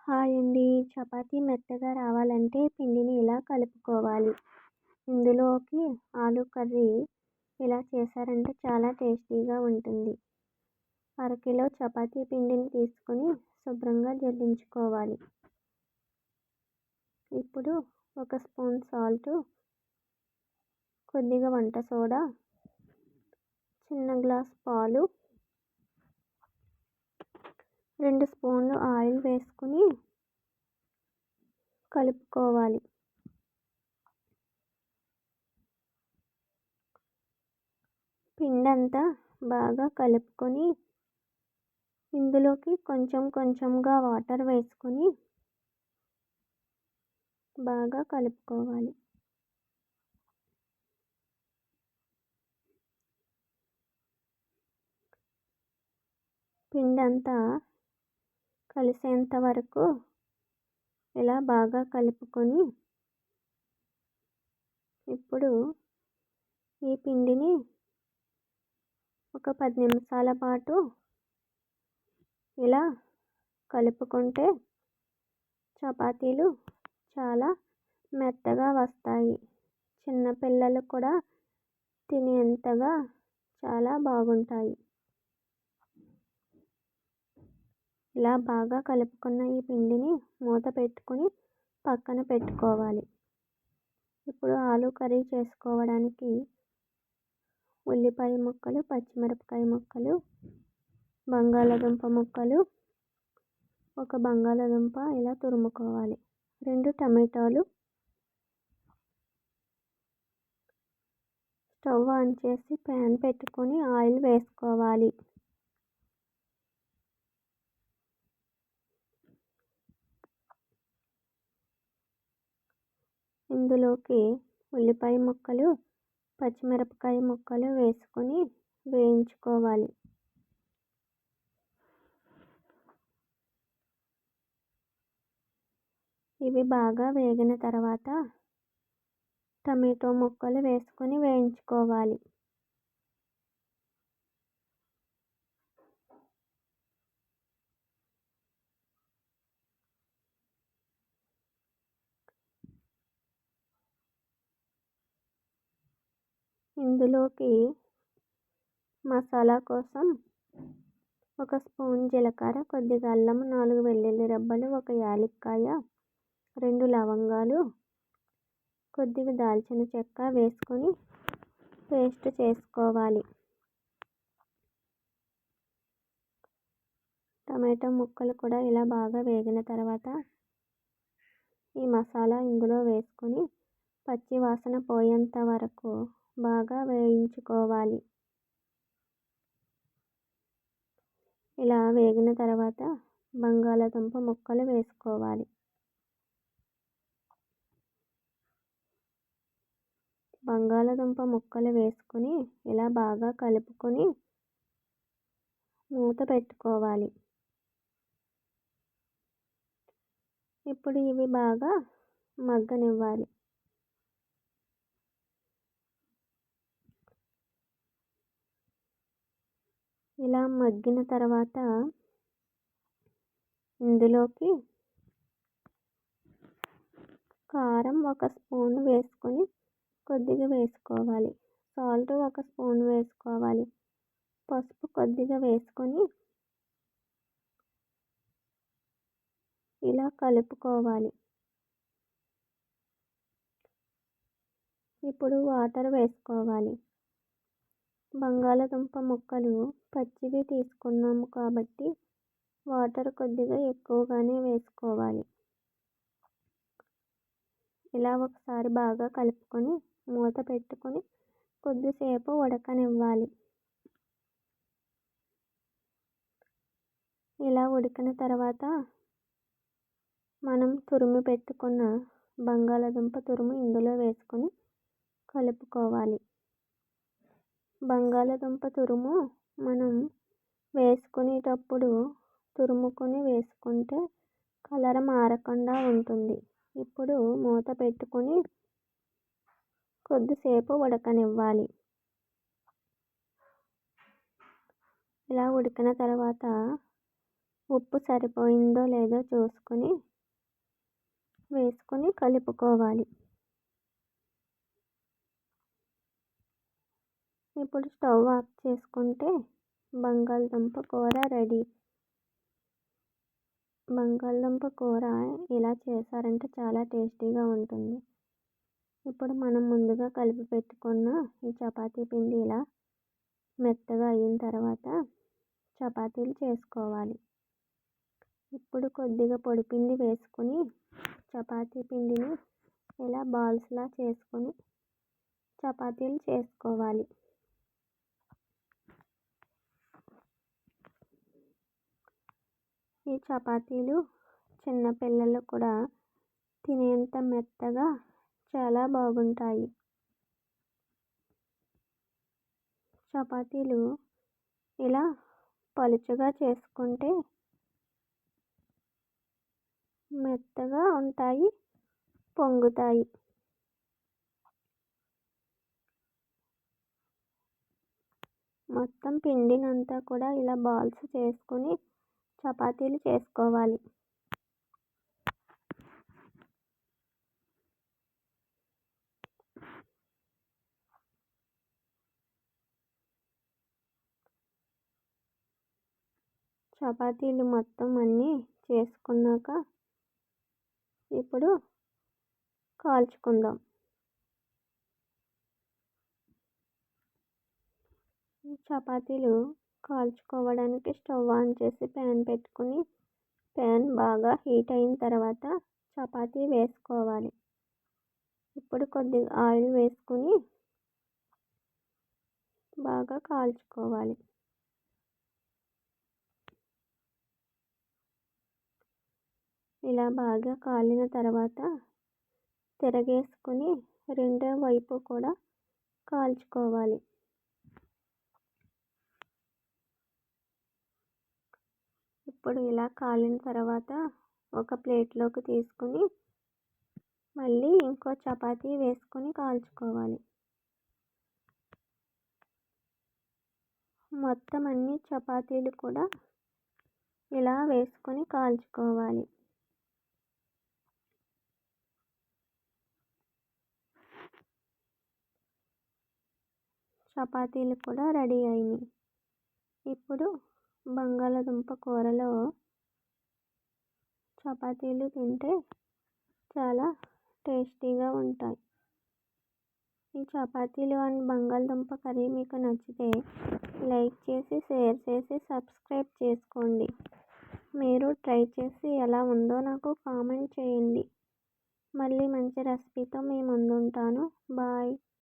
Hi అండి. చపాతీ మెత్తగా రావాలంటే పిండిని ఇలా కలుపుకోవాలి. ఇందులోకి ఆలు కర్రీ ఇలా చేశారంటే చాలా టేస్టీగా ఉంటుంది. అరకిలో చపాతీ పిండిని తీసుకొని శుభ్రంగా జల్లించుకోవాలి. ఇప్పుడు ఒక స్పూన్ సాల్టు, కొద్దిగా వంట సోడా, చిన్న గ్లాస్ పాలు, 2 స్పూన్లు ఆయిల్ వేసుకుని కలుపుకోవాలి. పిండంతా బాగా కలుపుకొని ఇందులోకి కొంచెం కొంచెంగా వాటర్ వేసుకొని బాగా కలుపుకోవాలి. పిండంతా కలిసేంత వరకు ఇలా బాగా కలుపుకొని ఇప్పుడు ఈ పిండిని ఒక 10 నిమిషాల పాటు ఇలా కలుపుకుంటే చపాతీలు చాలా మెత్తగా వస్తాయి. చిన్నపిల్లలు కూడా తినేంతగా చాలా బాగుంటాయి. ఇలా బాగా కలుపుకున్న ఈ పిండిని మూత పెట్టుకొని పక్కన పెట్టుకోవాలి. ఇప్పుడు ఆలు కర్రీ చేసుకోవడానికి ఉల్లిపాయ ముక్కలు, పచ్చిమిరపకాయ ముక్కలు, బంగాళాదుంప ముక్కలు, ఒక బంగాళాదుంప ఇలా తురుముకోవాలి. 2 టమాటాలు, స్టవ్ ఆన్ చేసి ప్యాన్ పెట్టుకొని ఆయిల్ వేసుకోవాలి. ఇందులోకి ఉల్లిపాయ ముక్కలు, పచ్చిమిరపకాయ ముక్కలు వేసుకొని వేయించుకోవాలి. ఇవి బాగా వేగిన తర్వాత టమాటో ముక్కలు వేసుకొని వేయించుకోవాలి. ఇందులోకి మసాలా కోసం ఒక స్పూన్ జీలకర్ర, కొద్దిగా అల్లం, 4 వెల్లుల్లి రెబ్బలు, ఒక యాలక్కాయ, 2 లవంగాలు, కొద్దిగా దాల్చిన చెక్క వేసుకొని పేస్ట్ చేసుకోవాలి. టమాటో ముక్కలు కూడా ఇలా బాగా వేగిన తర్వాత ఈ మసాలా ఇందులో వేసుకొని పచ్చి వాసన పోయేంత వరకు బాగా వేయించుకోవాలి. ఇలా వేగిన తర్వాత బంగాళాదుంప ముక్కలు వేసుకోవాలి. బంగాళాదుంప ముక్కలు వేసుకొని ఇలా బాగా కలుపుకొని మూత పెట్టుకోవాలి. ఇప్పుడు ఇవి బాగా మగ్గనివ్వాలి. ఇలా మగ్గిన తర్వాత ఇందులోకి కారం ఒక స్పూన్ వేసుకొని కొద్దిగా వేసుకోవాలి. సాల్ట్ ఒక స్పూన్ వేసుకోవాలి. పసుపు కొద్దిగా వేసుకొని ఇలా కలుపుకోవాలి. ఇప్పుడు వాటర్ వేసుకోవాలి. బంగాళాదుంప ముక్కలు పచ్చివి తీసుకున్నాము కాబట్టి వాటర్ కొద్దిగా ఎక్కువగానే వేసుకోవాలి. ఇలా ఒకసారి బాగా కలుపుకొని మూత పెట్టుకొని కొద్దిసేపు ఉడకనివ్వాలి. ఇలా ఉడికిన తర్వాత మనం తురిమి పెట్టుకున్న బంగాళాదుంప తురుము ఇందులో వేసుకొని కలుపుకోవాలి. బంగాళాదుంప తురుము మనం వేసుకునేటప్పుడు తురుముకొని వేసుకుంటే కలర్ మారకుండా ఉంటుంది. ఇప్పుడు మూత పెట్టుకొని కొద్దిసేపు ఉడకనివ్వాలి. ఇలా ఉడికిన తర్వాత ఉప్పు సరిపోయిందో లేదో చూసుకొని వేసుకొని కలుపుకోవాలి. ఇప్పుడు స్టవ్ ఆఫ్ చేసుకుంటే బంగాళదుంప కూర రెడీ. బంగాళదుంప కూర ఇలా చేశారంటే చాలా టేస్టీగా ఉంటుంది. ఇప్పుడు మనం ముందుగా కలిపి పెట్టుకున్న ఈ చపాతీ పిండి ఇలా మెత్తగా అయిన తర్వాత చపాతీలు చేసుకోవాలి. ఇప్పుడు కొద్దిగా పొడిపిండి వేసుకొని చపాతీ పిండిని ఇలా బాల్స్లా చేసుకొని చపాతీలు చేసుకోవాలి. ఈ చపాతీలు చిన్నపిల్లలు కూడా తినేంత మెత్తగా చాలా బాగుంటాయి. చపాతీలు ఇలా పలుచగా చేసుకుంటే మెత్తగా ఉంటాయి, పొంగుతాయి. మొత్తం పిండినంతా కూడా ఇలా బాల్స్ చేసుకొని చపాతీలు చేసుకోవాలి. చపాతీలు మొత్తం అన్నీ చేసుకున్నాక ఇప్పుడు కాల్చుకుందాం. చపాతీలు కాల్చుకోవడానికి స్టవ్ ఆన్ చేసి ప్యాన్ పెట్టుకుని ప్యాన్ బాగా హీట్ అయిన తర్వాత చపాతీ వేసుకోవాలి. ఇప్పుడు కొద్దిగా ఆయిల్ వేసుకుని బాగా కాల్చుకోవాలి. ఇలా బాగా కాలిన తర్వాత తిరగేసుకుని రెండో వైపు కూడా కాల్చుకోవాలి. ఇప్పుడు ఇలా కాలిన తర్వాత ఒక ప్లేట్లోకి తీసుకుని మళ్ళీ ఇంకో చపాతీ వేసుకొని కాల్చుకోవాలి. మొత్తం అన్ని చపాతీలు కూడా ఇలా వేసుకొని కాల్చుకోవాలి. చపాతీలు కూడా రెడీ అయినాయి. ఇప్పుడు బంగాళదుంప కూరలో చపాతీలు తింటే చాలా టేస్టీగా ఉంటాయి. ఈ చపాతీలు అండ్ బంగాళదుంప కర్రీ మీకు నచ్చితే లైక్ చేసి, షేర్ చేసి, సబ్స్క్రైబ్ చేసుకోండి. మీరు ట్రై చేసి ఎలా ఉందో నాకు కామెంట్ చేయండి. మళ్ళీ మంచి రెసిపీతో మీ ముందుంటాను. బాయ్.